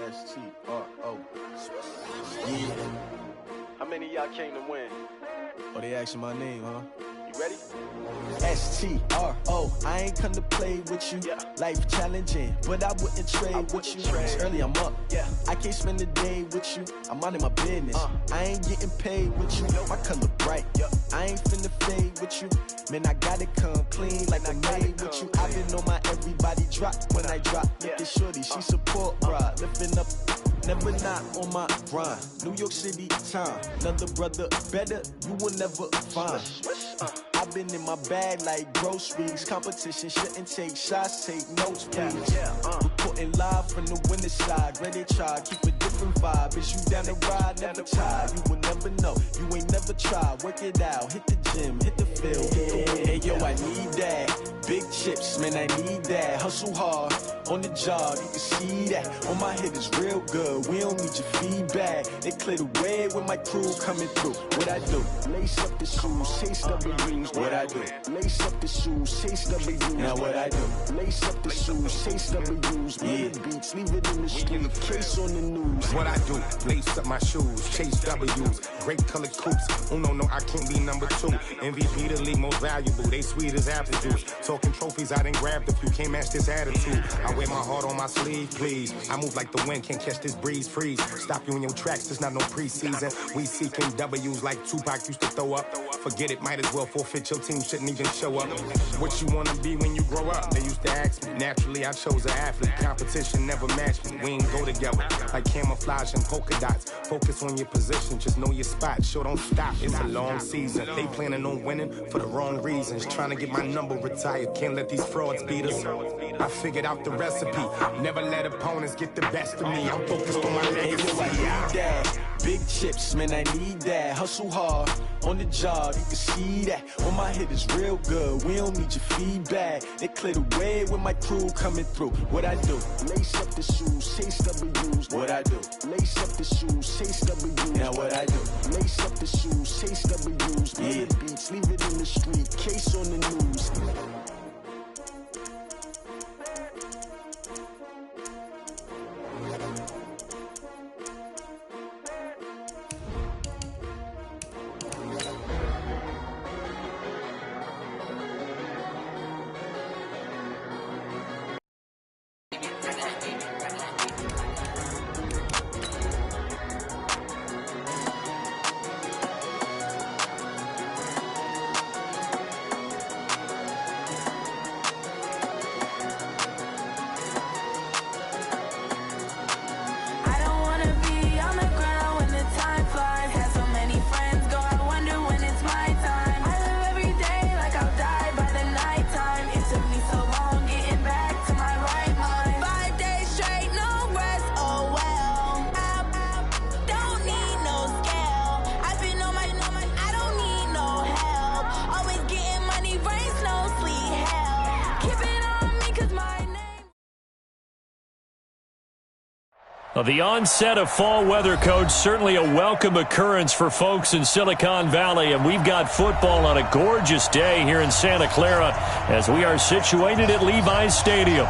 S-T-R-O. Yeah. How many of y'all came to win? Oh, they asking my name, huh? You ready? S-T-R-O. I ain't come to play with you. Yeah. Life challenging, but I wouldn't trade with you. It's early, I'm up. Yeah. I can't spend the day with you. I'm minding my business. I ain't getting paid with you. My color bright. Yeah. I ain't finna fade with you. Man, I gotta come clean like I made with you. I've been on my everybody drop when I drop. Look at shorty, she support ride. Lifting up, never not on my grind. New York City time. Another brother better, you will never find. I've been in my bag like groceries. Competition shouldn't take shots, take notes, please. Reporting live from the winning side. Ready to try, keep a different vibe. Is you down the ride, never tired. You will never know, you ain't never tried. Work it out, hit the gym, hit the field. Hey yo, I need that. Big chips, man, I need that. Hustle hard, on the job, you can see that. On my head is real good, we don't need your feedback. They clear the way with my crew coming through. What I do? Lace up the shoes, chase W's. What I do? Lace up the shoes, chase W's. Now what I do? Lace up the shoes, chase W's. Yeah. Beats, leave it in the street, case on the news. What I do? Lace up my shoes, chase W's. Great colored coops. Uno, no, I can't be number 2. MVP the league most valuable. They sweet as apple juice. Talking trophies, I didn't grab the few. Can't match this attitude. I wear my heart on my sleeve, please. I move like the wind, can't catch this breeze, freeze. Stop you in your tracks, there's not no preseason. We seeking W's like Tupac used to throw up. Forget it, might as well forfeit, your team shouldn't even show up. What you wanna be when you grow up? They used to ask me. Naturally, I chose an athlete. Competition never matched me. We ain't go together like camouflage and polka dots. Focus on your position, just know your spot. Sure, don't stop, it's a long season. They planning on winning for the wrong reasons. Trying to get my number retired, can't let these frauds beat us. I figured out the recipe. Never let opponents get the best of me. I'm focused on my legacy. I need that. Big chips, man, I need that. Hustle hard, on the job, you can see that. On my head is real good, we don't need your feedback. They clear the way with my crew coming through. What I do? Lace up the shoes, chase W's. What I do? Lace up the shoes, chase W's. Now what I do? Lace up the shoes, chase W's. Yeah. Beats, leave it in the street, case on the news. The onset of fall weather, Coach, certainly a welcome occurrence for folks in Silicon Valley, and we've got football on a gorgeous day here in Santa Clara as we are situated at Levi's Stadium.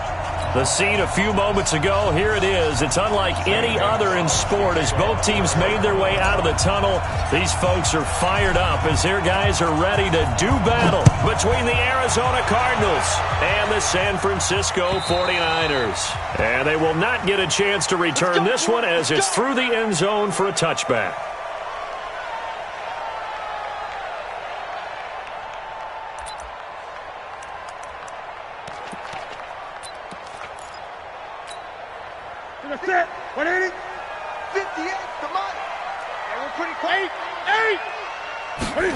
The scene a few moments ago, here it is. It's unlike any other in sport as both teams made their way out of the tunnel. These folks are fired up as their guys are ready to do battle between the Arizona Cardinals and the San Francisco 49ers. And they will not get a chance to return this one as it's through the end zone for a touchback. That's it. 180. 58. Come on. Yeah, we're pretty close. 8.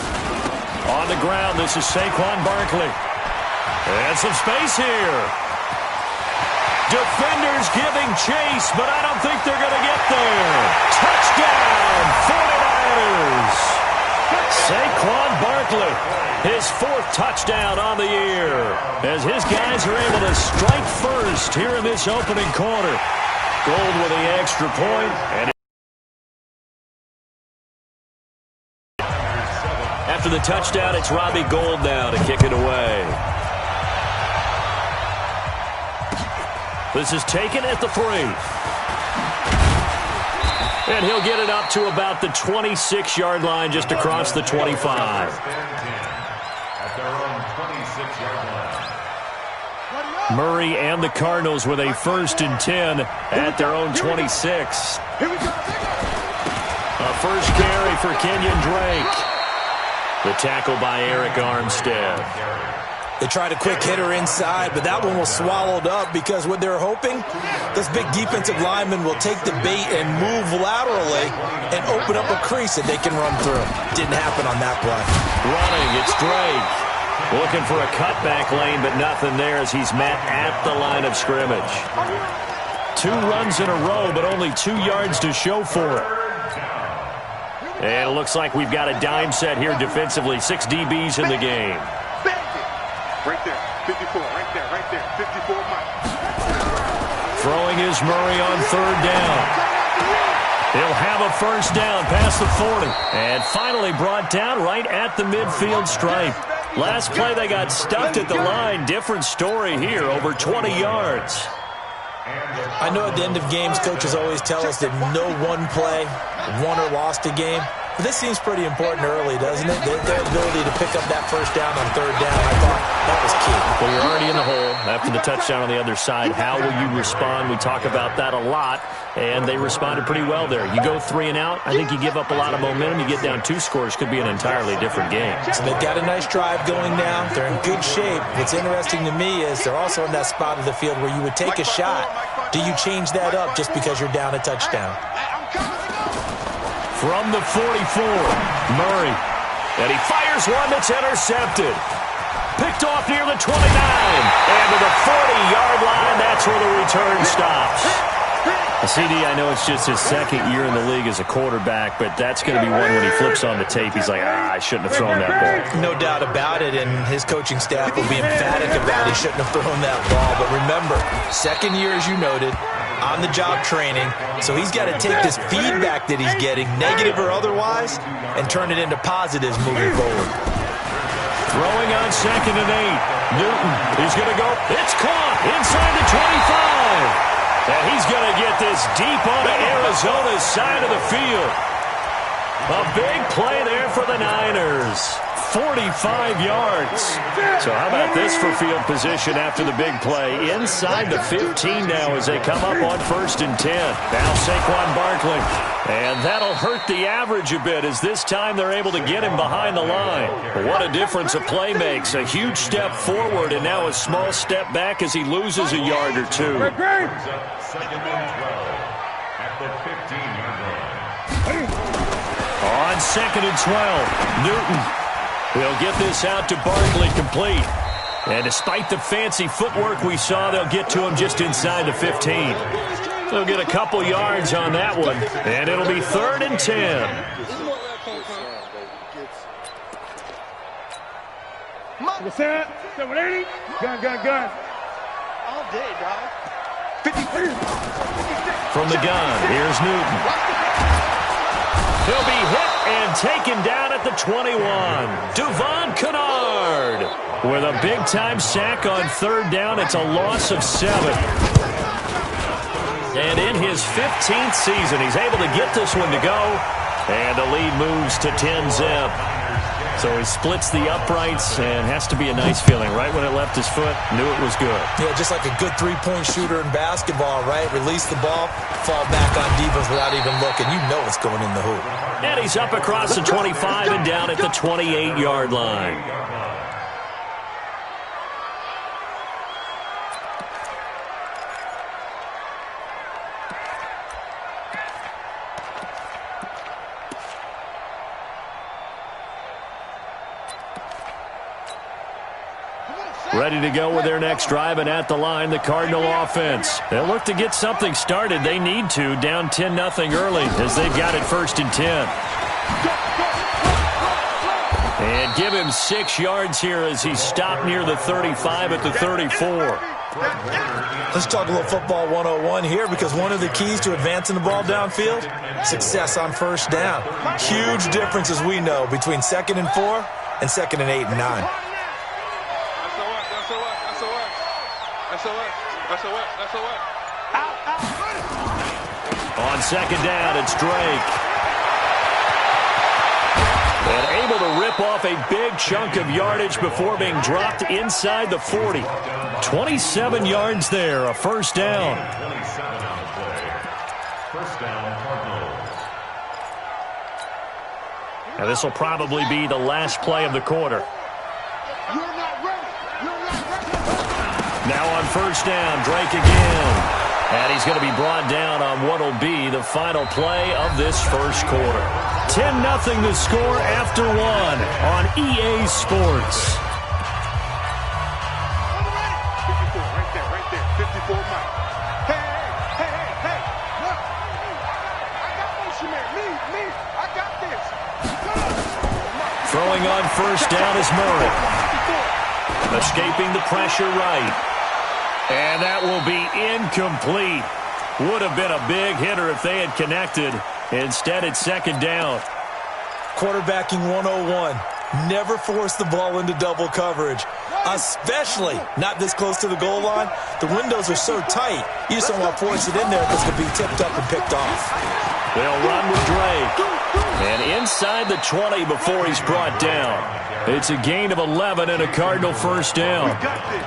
On the ground, this is Saquon Barkley. And some space here. Defenders giving chase, but I don't think they're going to get there. Touchdown, 49ers. Saquon Barkley, his 4th touchdown on the year, as his guys are able to strike first here in this opening quarter. Gold with the extra point. And after the touchdown, it's Robbie Gould now to kick it away. This is taken at the 3. And he'll get it up to about the 26-yard line, just across the 25. Murray and the Cardinals with a 1st and 10 at their own 26. A first carry for Kenyon Drake. The tackle by Eric Armstead. They tried a quick hitter inside, but that one was swallowed up because what they're hoping, this big defensive lineman will take the bait and move laterally and open up a crease that they can run through. Didn't happen on that play. Running, it's Drake. Looking for a cutback lane, but nothing there as he's met at the line of scrimmage. 2 runs in a row, but only 2 yards to show for it. And it looks like we've got a dime set here defensively. 6 DBs in the game. Right there, 54, right there, 54 miles. Throwing is Murray on 3rd down. He'll have a first down past the 40. And finally brought down right at the midfield stripe. Last play they got stuffed at the line. Different story here, over 20 yards. I know at the end of games, coaches always tell us that no one play won or lost a game. But this seems pretty important early, doesn't it? Their ability to pick up that first down on 3rd down, I thought that was key. Well, you're already in the hole after the touchdown on the other side. How will you respond? We talk about that a lot, and they responded pretty well there. You go 3 and out, I think you give up a lot of momentum. You get down 2 scores, could be an entirely different game. So they've got a nice drive going now. They're in good shape. What's interesting to me is they're also in that spot of the field where you would take a shot. Do you change that up just because you're down a touchdown? From the 44, Murray. And he fires one that's intercepted. Picked off near the 29. And to the 40-yard line, that's where the return stops. CD, I know it's just his 2nd year in the league as a quarterback, but that's going to be one when he flips on the tape. He's like, I shouldn't have thrown that ball. No doubt about it, and his coaching staff will be emphatic about he shouldn't have thrown that ball. But remember, 2nd year, as you noted, on-the-job training, so he's got to take this feedback that he's getting, negative or otherwise, and turn it into positives moving forward. Throwing on 2nd and 8. Newton, he's going to go. It's caught inside the 25. And he's going to get this deep onto Arizona's side of the field. A big play there for the Niners. 45 yards. So how about this for field position after the big play? Inside the 15 now as they come up on 1st and 10. Now Saquon Barkley. And that'll hurt the average a bit as this time they're able to get him behind the line. What a difference a play makes. A huge step forward and now a small step back as he loses a yard or 2. Second and 12 at the 15-yard line. On 2nd and 12, Newton. He'll get this out to Barkley complete. And despite the fancy footwork we saw, they'll get to him just inside the 15. They'll get a couple yards on that one, and it'll be 3rd and 10. Set, 780, gun. All day, dog. 53. From the gun, here's Newton. He'll be hit and taken down at the 21. Devon Kennard with a big-time sack on 3rd down. It's a loss of 7. And in his 15th season, he's able to get this one to go. And the lead moves to 10-zip. So he splits the uprights and has to be a nice feeling. Right when it left his foot, knew it was good. Yeah, just like a good 3-point shooter in basketball, right? Release the ball, fall back on defense without even looking. You know it's going in the hoop. And he's up across the 25 and down at the 28-yard line. Ready to go with their next drive, and at the line, the Cardinal offense. They'll look to get something started. They need to, down 10-0 early, as they've got it 1st and 10. And give him 6 yards here as he stopped near the 35 at the 34. Let's talk a little football 101 here, because one of the keys to advancing the ball downfield, success on 1st down. Huge difference, as we know, between 2nd and 4 and 2nd and 8 and 9. on second down, it's Drake. And able to rip off a big chunk of yardage before being dropped inside the 40. 27 yards there, a first down. 27 on the play. First down, Cardinals. Now this will probably be the last play of the quarter. Now on first down, Drake again. And he's going to be brought down on what will be the final play of this first quarter. 10-0 the score after one on EA Sports. 54, right there. 54 Mike. Hey. Look. I got motion man. Me. I got this. Throwing on first down is Murray. Escaping the pressure right. And that will be incomplete. Would have been a big hitter if they had connected. Instead, it's second down. Quarterbacking 101. Never force the ball into double coverage, especially not this close to the goal line. The windows are so tight, you just don't want to force it in there because it could be tipped up and picked off. They'll run with Drake. And inside the 20 before he's brought down. It's a gain of 11 and a Cardinal first down.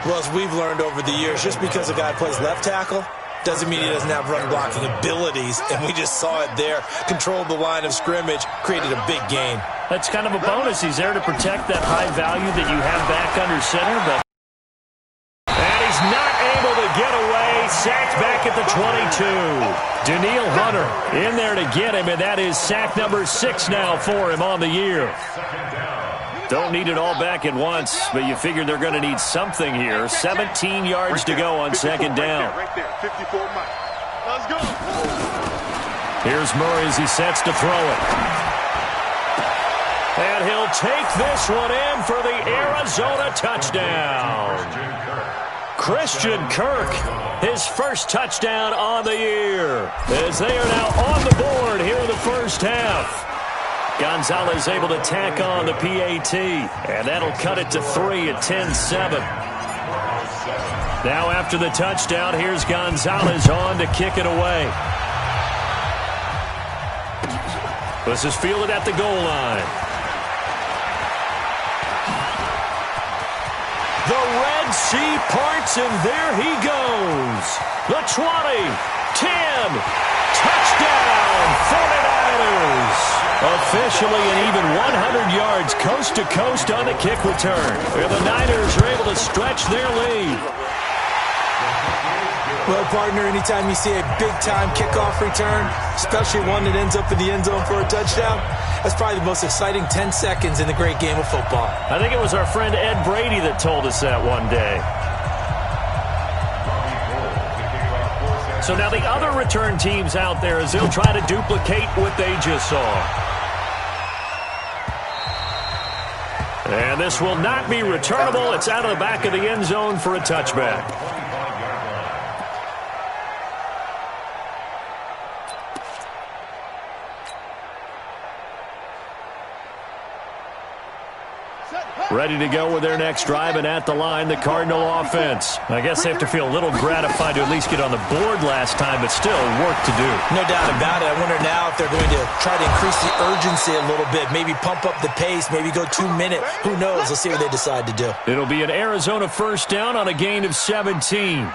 Well, as we've learned over the years, just because a guy plays left tackle doesn't mean he doesn't have run blocking abilities, and we just saw it there. Controlled the line of scrimmage, created a big gain. That's kind of a bonus. He's there to protect that high value that you have back under center. And he's not able to get away. Sacked back at the 22. Daniil Hunter in there to get him, and that is sack number 6 now for him on the year. Don't need it all back at once, but you figure they're going to need something here. 17 yards to go on second down. Right there. 54 Mike. Let's go. Here's Murray as he sets to throw it. And he'll take this one in for the Arizona touchdown. Christian Kirk, his first touchdown on the year, as they are now on the board here in the first half. Gonzalez able to tack on the PAT, and that'll cut it to 3 at 10-7. Now after the touchdown, here's Gonzalez on to kick it away. This is fielded at the goal line. The Red Sea parts, and there he goes. The 20, 10, touchdown, 49ers. Officially an even 100 yards coast to coast on the kick return. Where the Niners are able to stretch their lead. Well, partner, anytime you see a big-time kickoff return, especially one that ends up in the end zone for a touchdown, that's probably the most exciting 10 seconds in the great game of football. I think it was our friend Ed Brady that told us that one day. So now the other return teams out there as they'll try to duplicate what they just saw. And this will not be returnable. It's out of the back of the end zone for a touchback. Ready to go with their next drive, and at the line, the Cardinal offense. I guess they have to feel a little gratified to at least get on the board last time, but still work to do. No doubt about it. I wonder now if they're going to try to increase the urgency a little bit, maybe pump up the pace, maybe go 2 minutes. Who knows? Let's see what they decide to do. It'll be an Arizona first down on a gain of 17.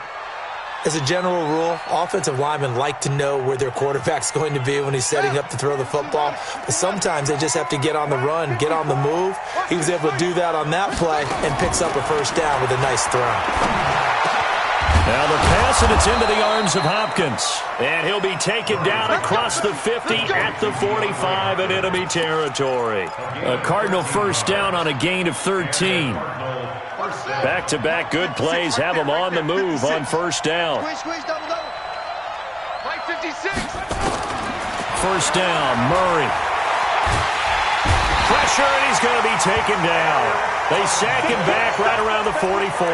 As a general rule, offensive linemen like to know where their quarterback's going to be when he's setting up to throw the football. But sometimes they just have to get on the run, get on the move. He was able to do that on that play and picks up a first down with a nice throw. Now the pass, and it's into the arms of Hopkins. And he'll be taken down across the 50 at the 45 in enemy territory. A Cardinal first down on a gain of 13. Back-to-back good plays have them on the move on first down. Squeeze, double. Right 56. First down, Murray. Pressure, and he's going to be taken down. They sack him back right around the 44.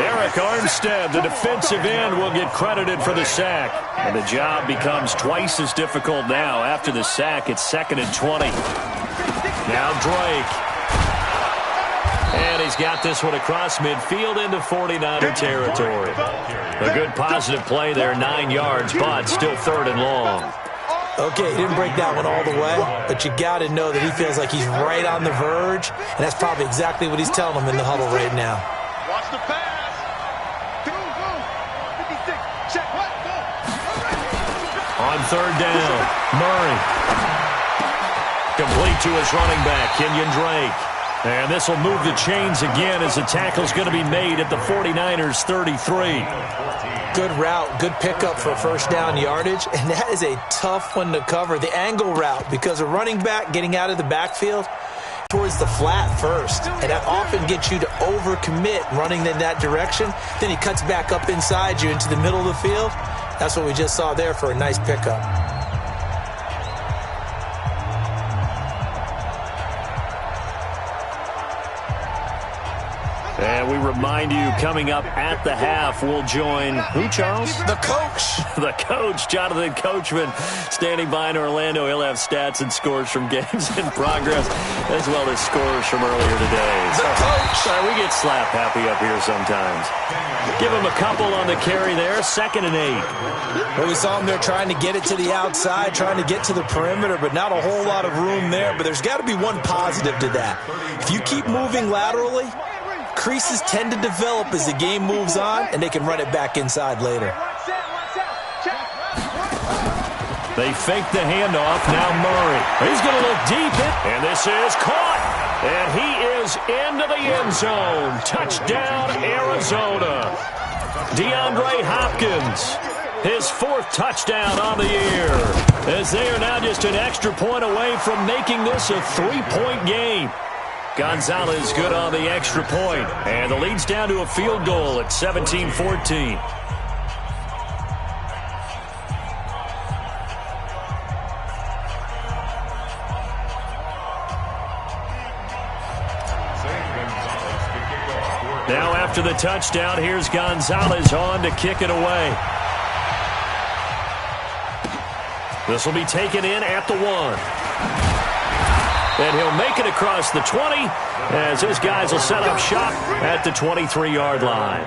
Eric Armstead, the defensive end, will get credited for the sack. And the job becomes twice as difficult now. After the sack, it's 2nd and 20. Now Drake. And he's got this one across midfield into 49er territory. A good positive play there, 9 yards, but still 3rd and long. Okay, he didn't break that one all the way, but you got to know that he feels like he's right on the verge, and that's probably exactly what he's telling them in the huddle right now. Watch the pass. Go. 56. Check. What? Go. On third down, Murray. Complete to his running back, Kenyon Drake. And this will move the chains again as the tackle's going to be made at the 49ers' 33. Good route, good pickup for first down yardage, and that is a tough one to cover. The angle route, because a running back getting out of the backfield towards the flat first, and that often gets you to overcommit running in that direction. Then he cuts back up inside you into the middle of the field. That's what we just saw there for a nice pickup. And we remind you, coming up at the half, we'll join who, Charles? The coach. The coach, Jonathan Coachman, standing by in Orlando. He'll have stats and scores from games in progress, as well as scores from earlier today. The coach. Sorry, we get slap happy up here sometimes. Give him a couple on the carry there, 2nd and 8. Well, we saw him there trying to get it to the outside, trying to get to the perimeter, but not a whole lot of room there. But there's got to be one positive to that. If you keep moving laterally, creases tend to develop as the game moves on, and they can run it back inside later. They fake the handoff. Now Murray. He's going to look deep. And this is caught. And he is into the end zone. Touchdown, Arizona. DeAndre Hopkins, his 4th touchdown on the year, as they are now just an extra point away from making this a 3-point game. Gonzalez good on the extra point, and the lead's down to a field goal at 17-14. Now after the touchdown, here's Gonzalez on to kick it away. This will be taken in at the 1. And he'll make it across the 20 as his guys will set up shop at the 23-yard line.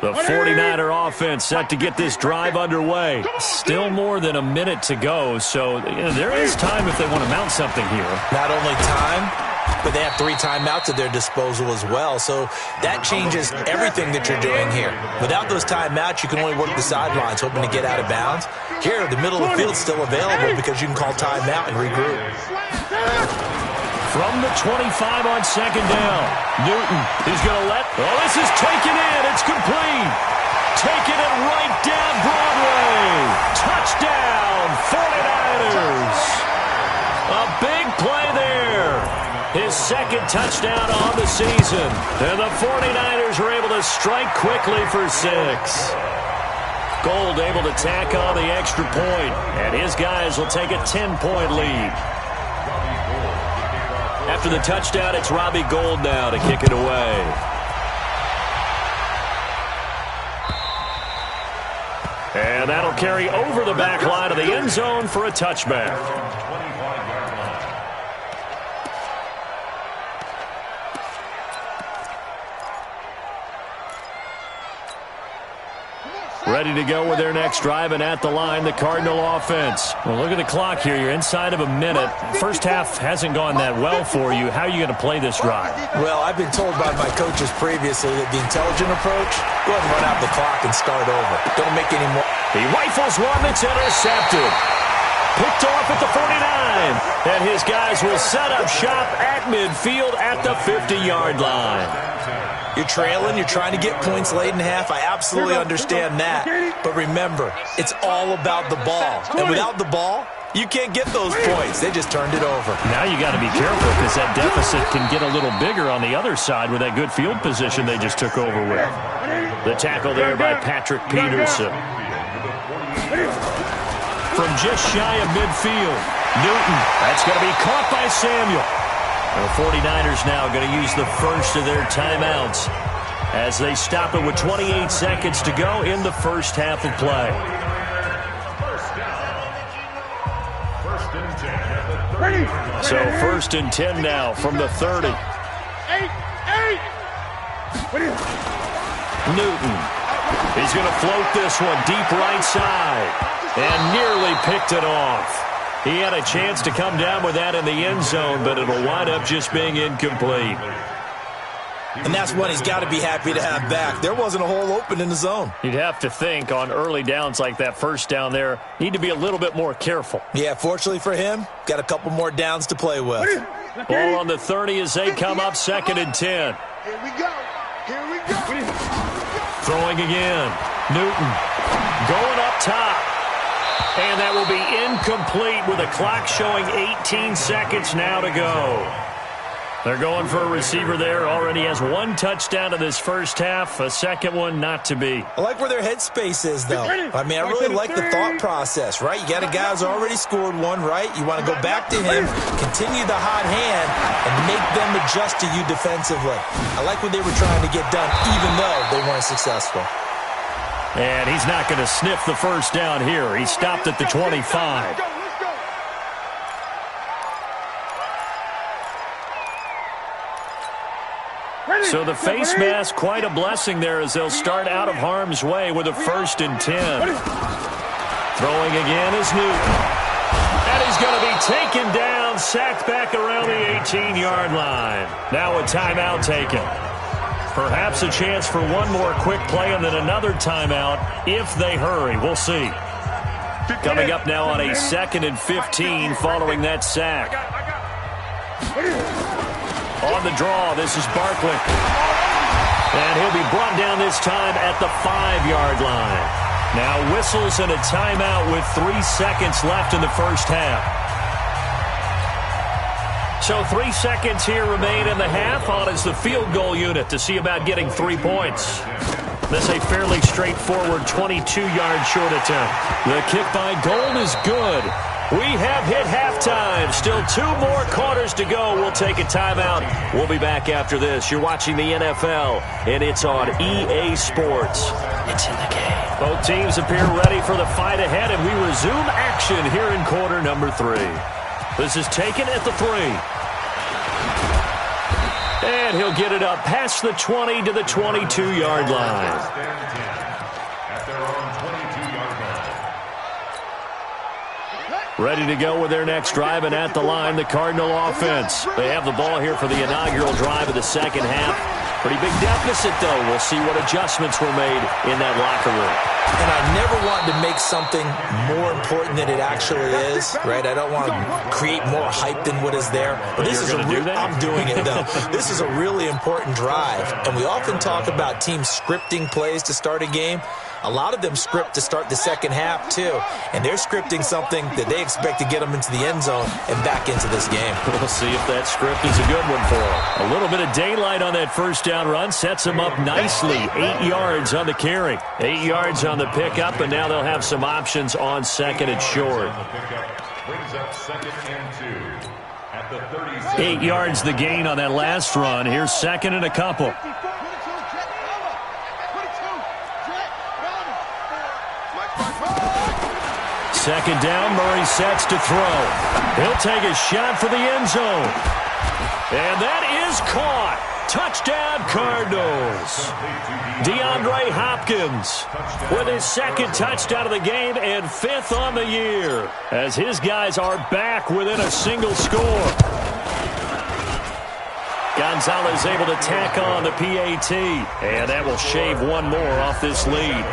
The 49er offense set to get this drive underway. Still more than a minute to go, so there is time if they want to mount something here. Not only time, but they have 3 timeouts at their disposal as well, so that changes everything that you're doing here. Without those timeouts, you can only work the sidelines, hoping to get out of bounds. Here, the middle of the field's still available because you can call timeout and regroup. From the 25 on 2nd down. Newton, he's going to let... Oh, this is taken in. It's complete. Taking it right down Broadway. Touchdown, 49ers. A big play there. His 2nd touchdown on the season. And the 49ers were able to strike quickly for 6. Gold able to tack on the extra point. And his guys will take a 10-point lead. After the touchdown, it's Robbie Gould now to kick it away. And that'll carry over the back line of the end zone for a touchback. Ready to go with their next drive, and at the line, the Cardinal offense. Well, look at the clock here. You're inside of a minute. First half hasn't gone that well for you. How are you going to play this drive? Well, I've been told by my coaches previously that the intelligent approach, go ahead and run out the clock and start over. Don't make any more. He rifles one that's intercepted. Picked off at the 49. And his guys will set up shop at midfield at the 50-yard line. You're trailing, you're trying to get points late in half. I absolutely understand that. But remember, it's all about the ball. And without the ball, you can't get those points. They just turned it over. Now you got to be careful because that deficit can get a little bigger on the other side with that good field position they just took over with. The tackle there by Patrick Peterson. From just shy of midfield, Newton. That's going to be caught by Samuel. The 49ers now going to use the first of their timeouts as they stop it with 28 seconds to go in the first half of play. So first and 10 now from the 30. Newton. He's going to float this one deep right side and nearly picked it off. He had a chance to come down with that in the end zone, but it'll wind up just being incomplete. And that's one he's got to be happy to have back. There wasn't a hole open in the zone. You'd have to think on early downs like that first down there, need to be a little bit more careful. Yeah, fortunately for him, got a couple more downs to play with. Ball on the 30 as they come up second and 10. Here we go. Here we go. Throwing again. Newton going up top. And that will be incomplete with a clock showing 18 seconds now to go. They're going for a receiver there. Already has one touchdown in this first half. A second one not to be. I like where their headspace is, though. I mean, I really like the thought process, right? You got a guy who's already scored one, right? You want to go back to him, continue the hot hand, and make them adjust to you defensively. I like what they were trying to get done, even though they weren't successful. And he's not going to sniff the first down here. He stopped at the 25. So the face mask, quite a blessing there as they'll start out of harm's way with a first and 10. Throwing again is Newton. And he's going to be taken down, sacked back around the 18-yard line. Now a timeout taken. Perhaps a chance for one more quick play and then another timeout if they hurry. We'll see. Coming up now on a 2nd and 15 following that sack. On the draw, this is Barkley. And he'll be brought down this time at the 5-yard line. Now whistles and a timeout with 3 seconds left in the first half. So 3 seconds here remain in the half. On is the field goal unit to see about getting 3 points. This a fairly straightforward 22-yard short attempt. The kick by Gold is good. We have hit halftime. Still 2 more quarters to go. We'll take a timeout. We'll be back after this. You're watching the NFL, and it's on EA Sports. It's in the game. Both teams appear ready for the fight ahead, and we resume action here in quarter number 3. This is taken at the 3. And he'll get it up past the 20 to the 22-yard line. Ready to go with their next drive, and at the line, the Cardinal offense. They have the ball here for the inaugural drive of the second half. Pretty big deficit, though. We'll see what adjustments were made in that locker room. And I never want to make something more important than it actually is, right? I don't want to create more hype than what is there. But this is I'm doing it, though. This is a really important drive. And we often talk about teams scripting plays to start a game. A lot of them script to start the second half, too. And they're scripting something that they expect to get them into the end zone and back into this game. We'll see if that script is a good one for them. A little bit of daylight on that first down run sets them up nicely. 8 yards on the carry. 8 yards on the pickup, and now they'll have some options on second and short. 8 yards the gain on that last run. Here's second and a couple. Second down, Murray sets to throw. He'll take a shot for the end zone. And that is caught. Touchdown, Cardinals. DeAndre Hopkins with his second touchdown of the game and 5th on the year as his guys are back within a single score. Gonzalez able to tack on the PAT, and that will shave one more off this lead.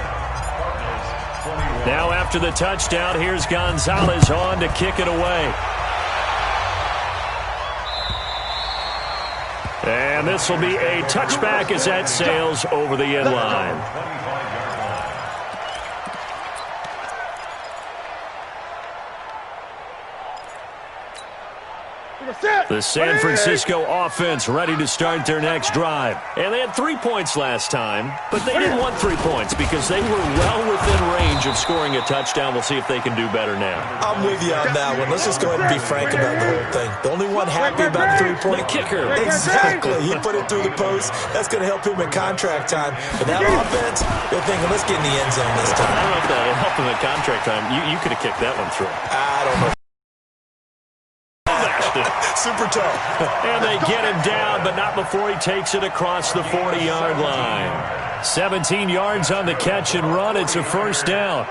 Now after the touchdown, here's Gonzalez on to kick it away. And this will be a touchback as that sails over the end line. The San Francisco offense ready to start their next drive. And they had 3 points last time, but they didn't want 3 points because they were well within range of scoring a touchdown. We'll see if they can do better now. I'm with you on that one. Let's just go ahead and be frank about the whole thing. The only one happy about the 3-point kicker. Exactly. He put it through the post. That's going to help him in contract time. But that offense, they're thinking, let's get in the end zone this time. I don't know if that will help him in contract time. You could have kicked that one through. I don't know. Super tough. And they get him down, but not before he takes it across the 40-yard line. 17 yards on the catch and run. It's a first down.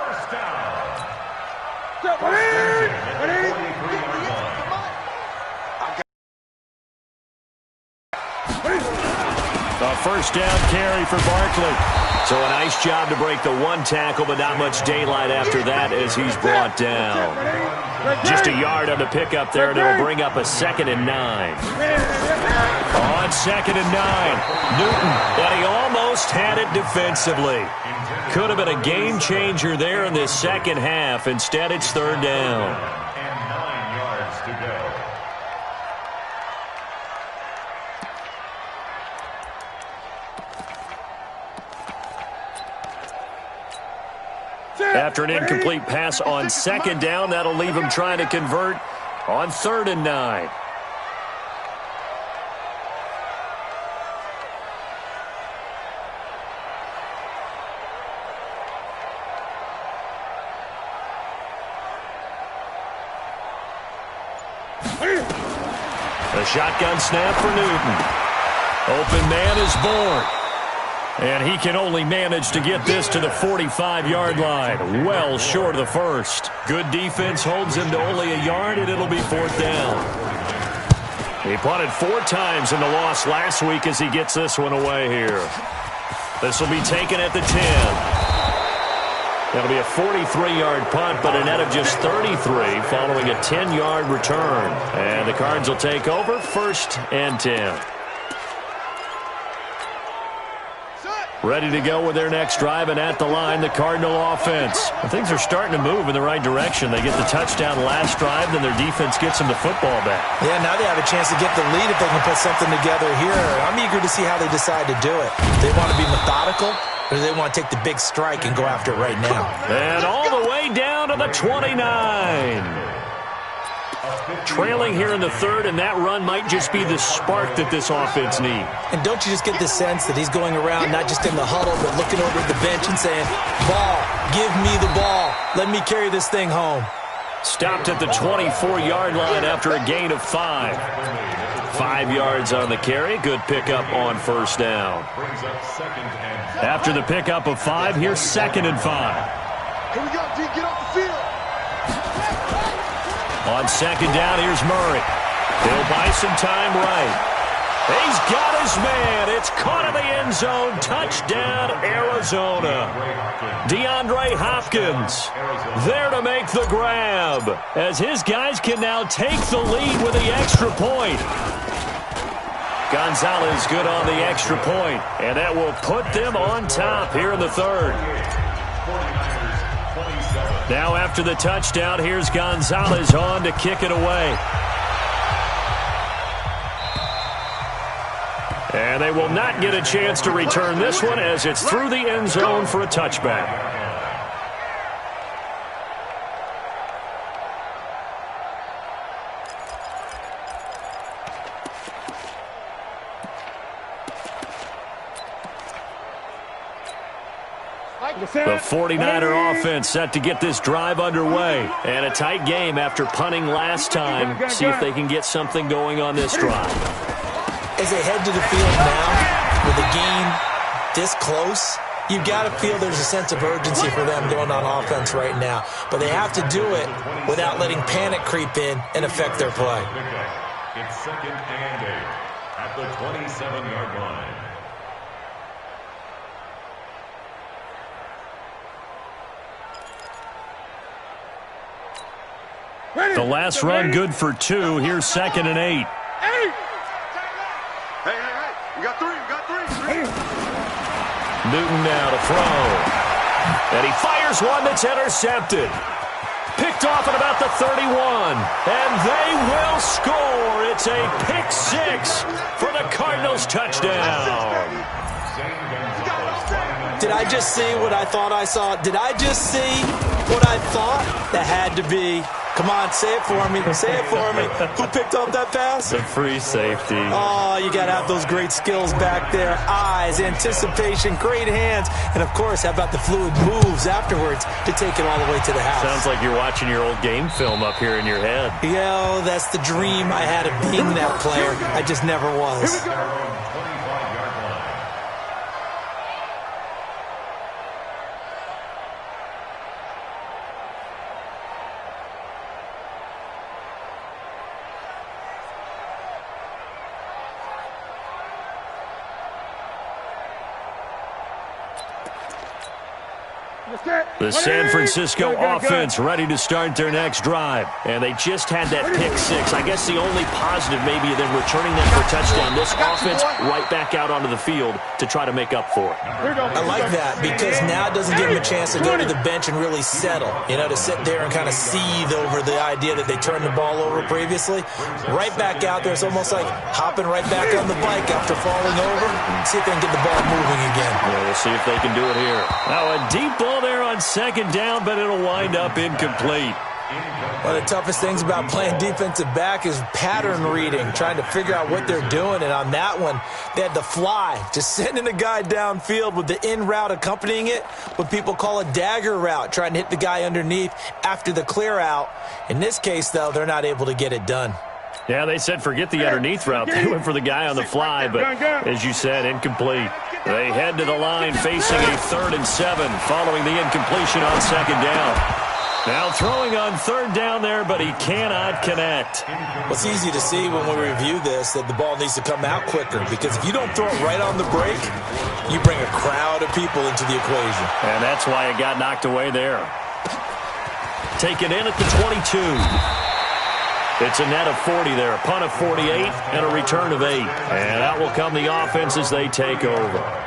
A first down carry for Barkley. So a nice job to break the one tackle, but not much daylight after that as he's brought down. Just a yard on the pickup there, and it'll bring up a 2nd and 9. On 2nd and 9, Newton, and he almost had it defensively. Could have been a game changer there in this second half. Instead, it's 3rd down. And 9 yards to go. After an incomplete pass on 2nd down, that'll leave him trying to convert on 3rd and 9. A shotgun snap for Newton. Open man is born. And he can only manage to get this to the 45-yard line, well short of the first. Good defense holds him to only a yard, and it'll be 4th down. He punted 4 times in the loss last week as he gets this one away here. This will be taken at the 10. That'll be a 43-yard punt, but a net of just 33 following a 10-yard return. And the Cards will take over, 1st and 10. Ready to go with their next drive, and at the line, the Cardinal offense. And things are starting to move in the right direction. They get the touchdown last drive, then their defense gets them the football back. Yeah, now they have a chance to get the lead if they can put something together here. I'm eager to see how they decide to do it. Do they want to be methodical, or do they want to take the big strike and go after it right now? And all the way down to the 29. Trailing here in the 3rd, and that run might just be the spark that this offense needs. And don't you just get the sense that he's going around not just in the huddle, but looking over at the bench and saying, ball, give me the ball. Let me carry this thing home. Stopped at the 24-yard line after a gain of 5. 5 yards on the carry. Good pickup on 1st down. After the pickup of 5, here's 2nd and 5. Here we go, D. Get off the field. On 2nd down, here's Murray. He'll buy some time right. He's got his man. It's caught in the end zone. Touchdown, Arizona. DeAndre Hopkins there to make the grab, as his guys can now take the lead with the extra point. Gonzalez good on the extra point, and that will put them on top here in the 3rd. Now after the touchdown, here's Gonzalez on to kick it away. And they will not get a chance to return this one as it's through the end zone for a touchback. The 49er offense set to get this drive underway. And a tight game after punting last time. See if they can get something going on this drive. As they head to the field now, with the game this close, you've got to feel there's a sense of urgency for them going on offense right now. But they have to do it without letting panic creep in and affect their play. It's 2nd and 8 at the 27-yard line. The last run good for 2. Here's 2nd and 8. Hey, we got 3, Newton now to throw. And he fires one that's intercepted. picked off at about the 31. And they will score. It's a pick six for the Cardinals touchdown. Did I just see what I thought I saw? Did I just see what I thought? That had to be. Come on, say it for me. Say it for me. Who picked up that pass? The free safety. Oh, you got to have those great skills back there. Eyes, anticipation, great hands. And, of course, how about the fluid moves afterwards to take it all the way to the house? Sounds like you're watching your old game film up here in your head. Yo, that's the dream I had of being that player. I just never was. The San Francisco offense ready to start their next drive. And they just had that pick six. I guess the only positive maybe of them returning that for a touchdown. This offense right back out onto the field to try to make up for it. I like that because now it doesn't give them a chance to go to the bench and really settle. You know, to sit there and kind of seethe over the idea that they turned the ball over previously. Right back out there. It's almost like hopping right back on the bike after falling over. See if they can get the ball moving again. Yeah, we'll see if they can do it here. Now a deep ball there on second down, but it'll wind up incomplete. One of the toughest things about playing defensive back is pattern reading, trying to figure out what they're doing. And on that one, they had the fly, just sending a guy downfield with the in route accompanying it, what people call a dagger route, trying to hit the guy underneath after the clear out. In this case, though, they're not able to get it done. Yeah, they said forget the underneath route. They went for the guy on the fly, but as you said, incomplete. They head to the line facing a 3rd and 7 following the incompletion on second down. Now throwing on third down there, but he cannot connect. Well, it's easy to see when we review this that the ball needs to come out quicker because if you don't throw it right on the break, you bring a crowd of people into the equation. And that's why it got knocked away there. Taken in at the 22. It's a net of 40 there, a punt of 48, and a return of 8. And out will come the offense as they take over.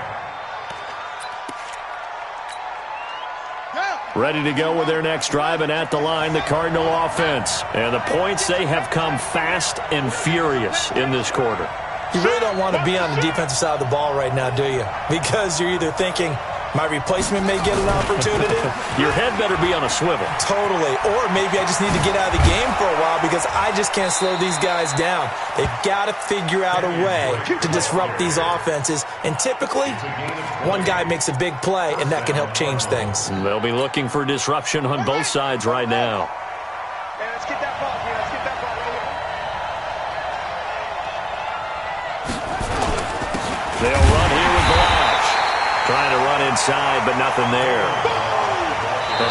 Ready to go with their next drive, and at the line, the Cardinal offense. And the points, they have come fast and furious in this quarter. You really don't want to be on the defensive side of the ball right now, do you? Because you're either thinking, my replacement may get an opportunity. Your head better be on a swivel. Totally. Or maybe I just need to get out of the game for a while because I just can't slow these guys down. They've got to figure out a way to disrupt these offenses. And typically, one guy makes a big play, and that can help change things. They'll be looking for disruption on both sides right now. Hey, let's get that ball. Yeah, let's get that ball right here. They'll run here with Blanche. Trying to run inside, but nothing there.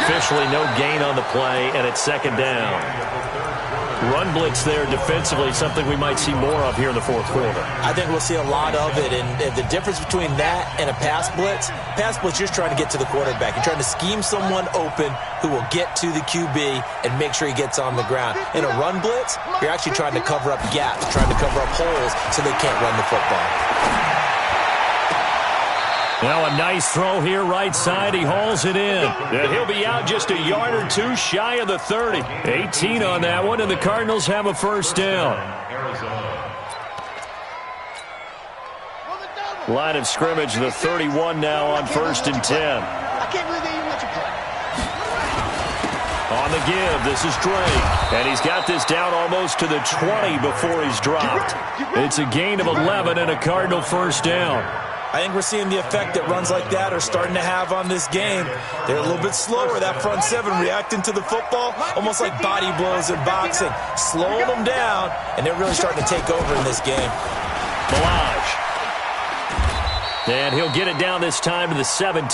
Officially no gain on the play, and it's second down. Run blitz there defensively, something we might see more of here in the fourth quarter. I think we'll see a lot of it, and the difference between that and a pass blitz, you're just trying to get to the quarterback. You're trying to scheme someone open who will get to the QB and make sure he gets on the ground. In a run blitz, you're actually trying to cover up gaps, trying to cover up holes so they can't run the football. Now a nice throw here right side. He hauls it in. And he'll be out just a yard or two shy of the 30. 18 on that one, and the Cardinals have a first down. Line of scrimmage, the 31 now on 1st and 10. I can't believe they even let you play. On the give, this is Drake. And he's got this down almost to the 20 before he's dropped. It's a gain of 11 and a Cardinal first down. I think we're seeing the effect that runs like that are starting to have on this game. They're a little bit slower, that front seven, reacting to the football, almost like body blows in boxing. Slowing them down, and they're really starting to take over in this game. Blanche. And he'll get it down this time to the 17.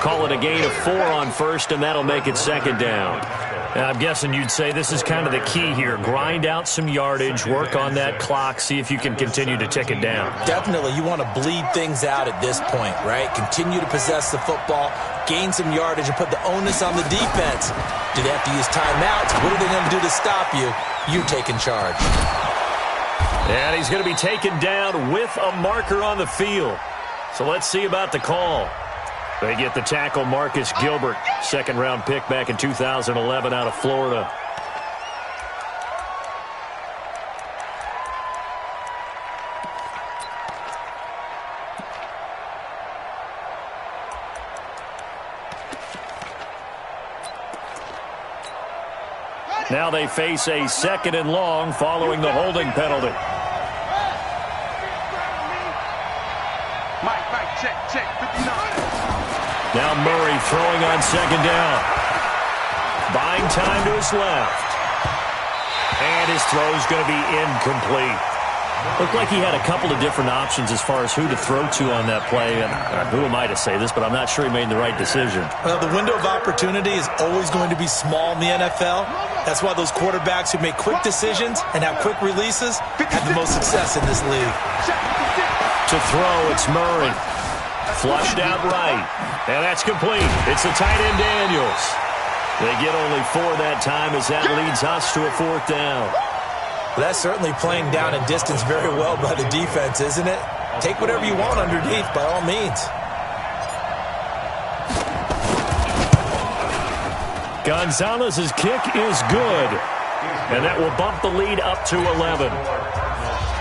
Call it a gain of 4 on first, and that'll make it second down. And I'm guessing you'd say this is kind of the key here. Grind out some yardage, work on that clock, see if you can continue to tick it down. Definitely. You want to bleed things out at this point, right? Continue to possess the football, gain some yardage, and put the onus on the defense. Do they have to use timeouts? What are they going to do to stop you? You're taking charge. And he's going to be taken down with a marker on the field. So let's see about the call. They get the tackle, Marcus Gilbert, second-round pick back in 2011 out of Florida. Now they face a second and long following the holding penalty. Mike, check, 59. Now Murray throwing on second down. Buying time to his left. And his throw's going to be incomplete. Looked like he had a couple of different options as far as who to throw to on that play. And who am I to say this, but I'm not sure he made the right decision. Well, the window of opportunity is always going to be small in the NFL. That's why those quarterbacks who make quick decisions and have quick releases have the most success in this league. To throw, it's Murray. Flushed out right. And that's complete. It's the tight end Daniels. They get only 4 that time as that leads us to a 4th down. Well, that's certainly playing down and distance very well by the defense, isn't it? Take whatever you want underneath by all means. Gonzalez's kick is good. And that will bump the lead up to 11.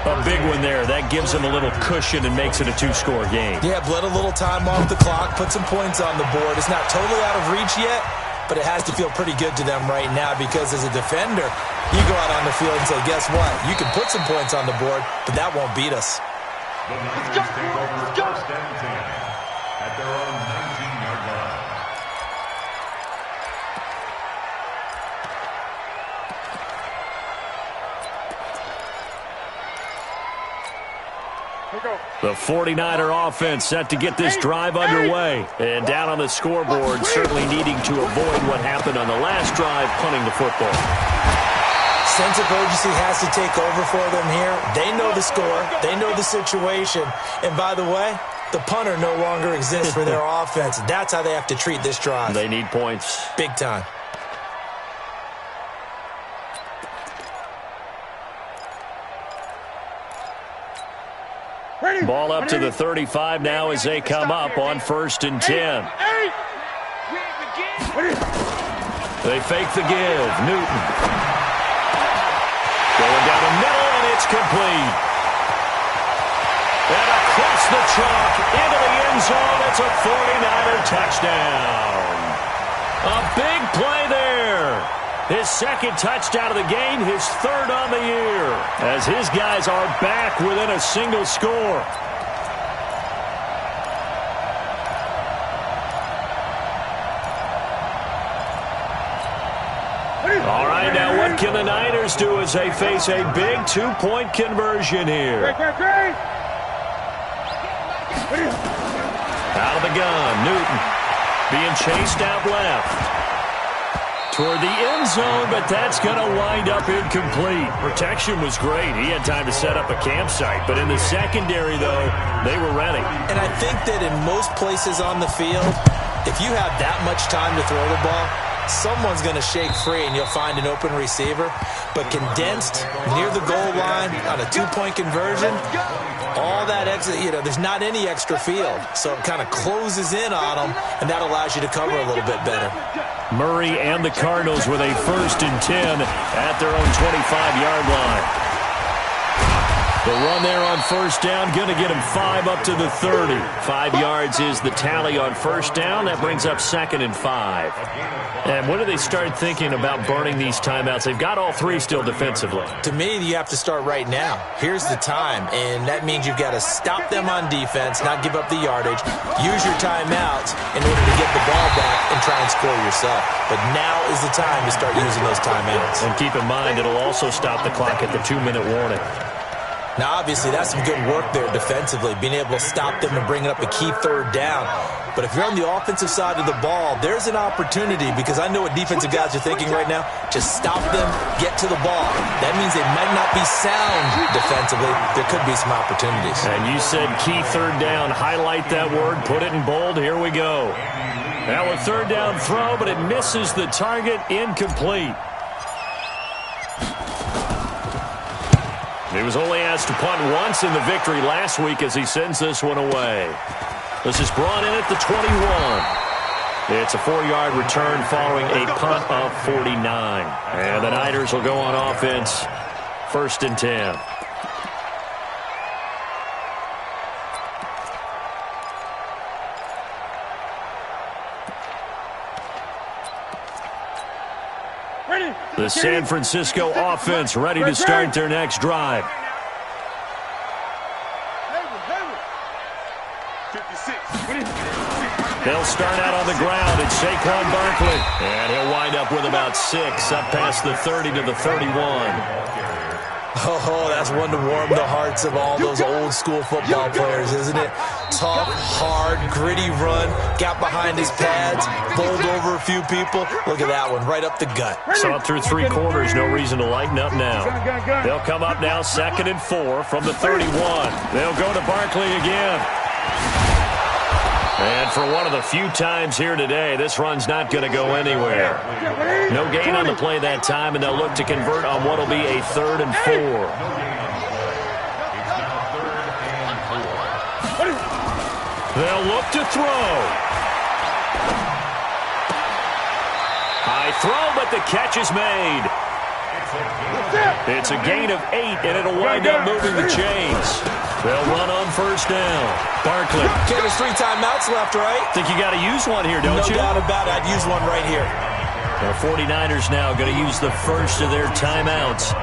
A big one there. That gives him a little cushion and makes it a 2-score game. Yeah, bled a little time off the clock, put some points on the board. It's not totally out of reach yet, but it has to feel pretty good to them right now because as a defender, you go out on the field and say, guess what? You can put some points on the board, but that won't beat us. The Niners take over first and 10 at their own 19-yard line. The 49er offense set to get this drive underway. And down on the scoreboard, certainly needing to avoid what happened on the last drive, punting the football. Sense of urgency has to take over for them here. They know the score. They know the situation. And by the way, the punter no longer exists for their offense. That's how they have to treat this drive. They need points. Big time. Ball up to the 35 now as they come up on 1st and 10. They fake the give. Newton. Going down the middle, and it's complete. And across the chalk into the end zone. It's a 49er touchdown. A big play there. His second touchdown of the game, his 3rd on the year, as his guys are back within a single score. All right, now what can the Niners do as they face a big 2-point conversion here? Out of the gun, Newton being chased out left. Toward the end zone, but that's going to wind up incomplete. Protection was great. He had time to set up a campsite. But in the secondary, though, they were ready. And I think that in most places on the field, if you have that much time to throw the ball, someone's going to shake free and you'll find an open receiver. But condensed near the goal line on a 2-point conversion, all that extra, there's not any extra field. So it kind of closes in on them, and that allows you to cover a little bit better. Murray and the Cardinals with a 1st and 10 at their own 25-yard line. The run there on 1st down, going to get him 5 up to the 30. 5 yards is the tally on 1st down. That brings up 2nd and 5. And when do they start thinking about burning these timeouts? They've got all 3 still defensively. To me, you have to start right now. Here's the time, and that means you've got to stop them on defense, not give up the yardage, use your timeouts in order to get the ball back and try and score yourself. But now is the time to start using those timeouts. And keep in mind, it'll also stop the clock at the 2-minute warning. Now, obviously, that's some good work there defensively, being able to stop them and bring up a key 3rd down. But if you're on the offensive side of the ball, there's an opportunity, because I know what defensive guys are thinking right now. Just stop them, get to the ball. That means they might not be sound defensively. There could be some opportunities. And you said key 3rd down. Highlight that word. Put it in bold. Here we go. Now a 3rd down throw, but it misses the target. Incomplete. He was only asked to punt once in the victory last week as he sends this one away. This is brought in at the 21. It's a 4-yard return following a punt of 49. And the Niners will go on offense, 1st and 10. The San Francisco offense ready to start their next drive. They'll start out on the ground. It's Saquon Barkley. And he'll wind up with about 6 up past the 30 to the 31. Oh, that's one to warm the hearts of all those old-school football players, isn't it? Tough, hard, gritty run, got behind his pads, bowled over a few people. Look at that one, right up the gut. Saw it through 3 quarters, no reason to lighten up now. They'll come up now 2nd and 4 from the 31. They'll go to Barkley again. And for one of the few times here today, this run's not going to go anywhere. No gain on the play that time, and they'll look to convert on what will be a 3rd and 4. They'll look to throw. High throw, but the catch is made. It's a gain of 8, and it'll wind up moving the chains. They'll run on 1st down. Barkley. Okay, there's 3 timeouts left, right? Think you got to use one here, don't you? No doubt about it. I'd use one right here. The 49ers now going to use the first of their timeouts,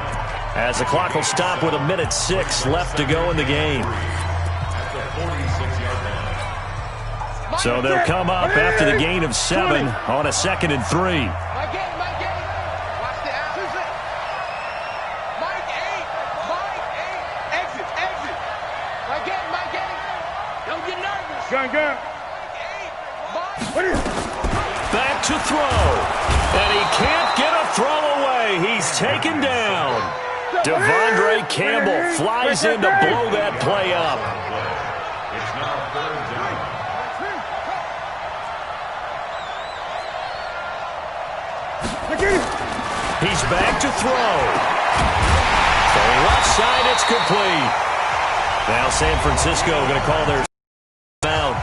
as the clock will stop with 1:06 left to go in the game. So they'll come up after the gain of 7 on a 2nd and 3. Back to throw. And he can't get a throw away. He's taken down. Devondre Campbell flies in to blow that play up. He's back to throw. So left side, it's complete. Now San Francisco going to call their out,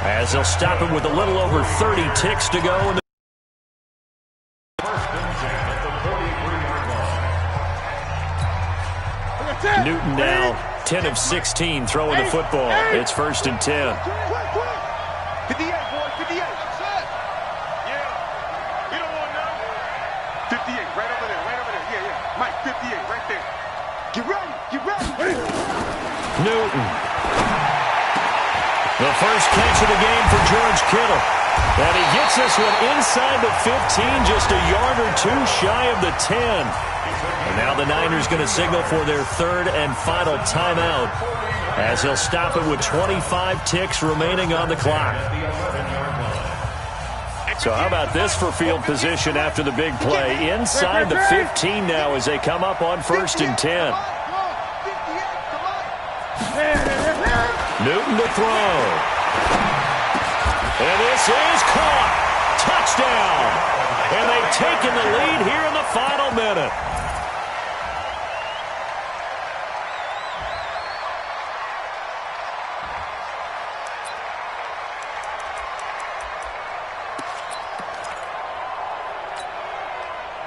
as they'll stop him with a little over 30 ticks to go. Newton now 10 of 16 throwing the football. It's 1st and 10. 58, boy, 58. Yeah. You don't want none. 58, right over there, right over there. Yeah, yeah. Mike, 58, right there. Get ready, get ready. Newton. The first catch of the game for George Kittle. And he gets this one inside the 15, just a yard or 2 shy of the 10. And now the Niners going to signal for their 3rd and final timeout, as he'll stop it with 25 ticks remaining on the clock. So how about this for field position after the big play? Inside the 15 now as they come up on 1st and 10. Newton to throw. And this is caught. Touchdown. And they've taken the lead here in the final minute.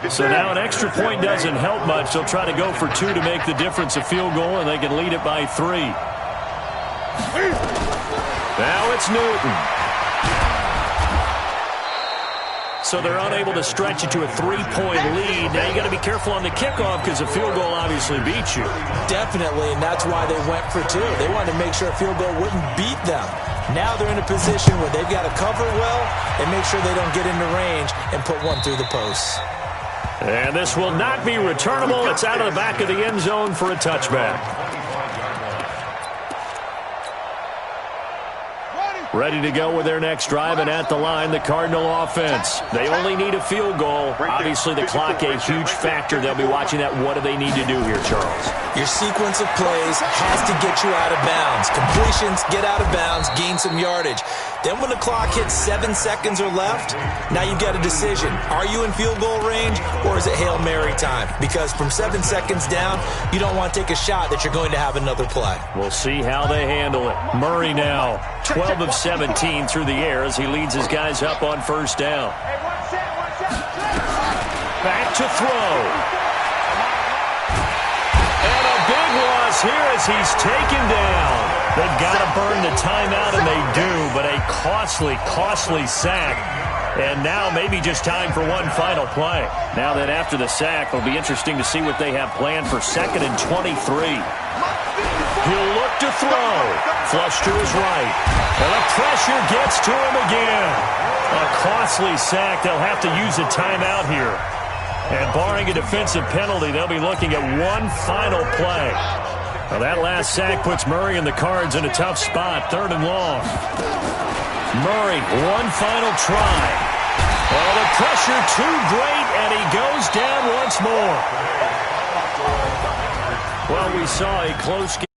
So now an extra point doesn't help much. They'll try to go for 2 to make the difference a field goal, and they can lead it by 3. Now it's Newton. So they're unable to stretch it to a 3-point lead. Now you got to be careful on the kickoff because a field goal obviously beats you. Definitely, and that's why they went for 2. They wanted to make sure a field goal wouldn't beat them. Now they're in a position where they've got to cover well and make sure they don't get into range and put one through the posts. And this will not be returnable. It's out of the back of the end zone for a touchback. Ready to go with their next drive, and at the line, the Cardinal offense. They only need a field goal. Obviously, the clock a huge factor. They'll be watching that. What do they need to do here, Charles? Your sequence of plays has to get you out of bounds. Completions, get out of bounds, gain some yardage. Then when the clock hits 7 seconds or left, now you've got a decision. Are you in field goal range, or is it Hail Mary time? Because from 7 seconds down, you don't want to take a shot that you're going to have another play. We'll see how they handle it. Murray now, 12 of 17 through the air as he leads his guys up on first down. Back to throw. And a big loss here as he's taken down. They've got to burn the timeout, and they do, but a costly sack. And now maybe just time for one final play. Now that after the sack, it'll be interesting to see what they have planned for 2nd and 23. He'll look to throw. Flush to his right. And the pressure gets to him again. A costly sack. They'll have to use a timeout here. And barring a defensive penalty, they'll be looking at one final play. Well, that last sack puts Murray and the Cards in a tough spot, 3rd and long. Murray, one final try. Oh, the pressure too great, and he goes down once more. Well, we saw a close game.